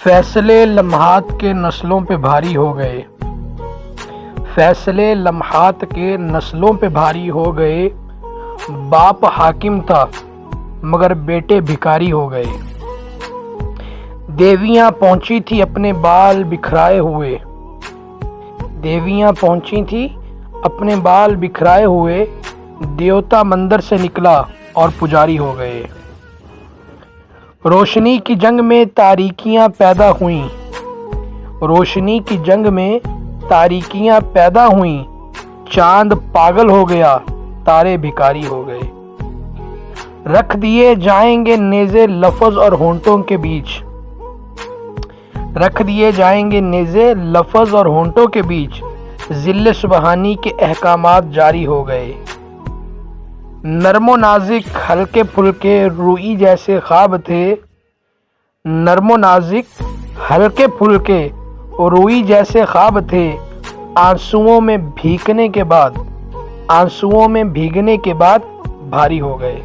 فیصلے لمحات کے نسلوں پہ بھاری ہو گئے، فیصلے لمحات کے نسلوں پہ بھاری ہو گئے، باپ حاکم تھا مگر بیٹے بھکاری ہو گئے۔ دیویاں پہنچی تھی اپنے بال بکھرائے ہوئے، دیویاں پہنچی تھی اپنے بال بکھرائے ہوئے، دیوتا مندر سے نکلا اور پجاری ہو گئے۔ روشنی کی جنگ میں تاریکیاں پیدا ہوئیں، روشنی کی جنگ میں تاریکیاں پیدا ہوئیں، چاند پاگل ہو گیا، تارے بھکاری ہو گئے۔ رکھ دیے جائیں گے نیزے لفظ اور ہونٹوں کے بیچ، رکھ دیے جائیں گے نیزے لفظ اور ہونٹوں کے بیچ، ذل سبحانی کے احکامات جاری ہو گئے۔ نرم و نازک ہلکے پھلکے روئی جیسے خواب تھے، نرم و نازک ہلکے پھلکے روئی جیسے خواب تھے، آنسوؤں میں بھیگنے کے بعد، آنسوؤں میں بھیگنے کے بعد بھاری ہو گئے۔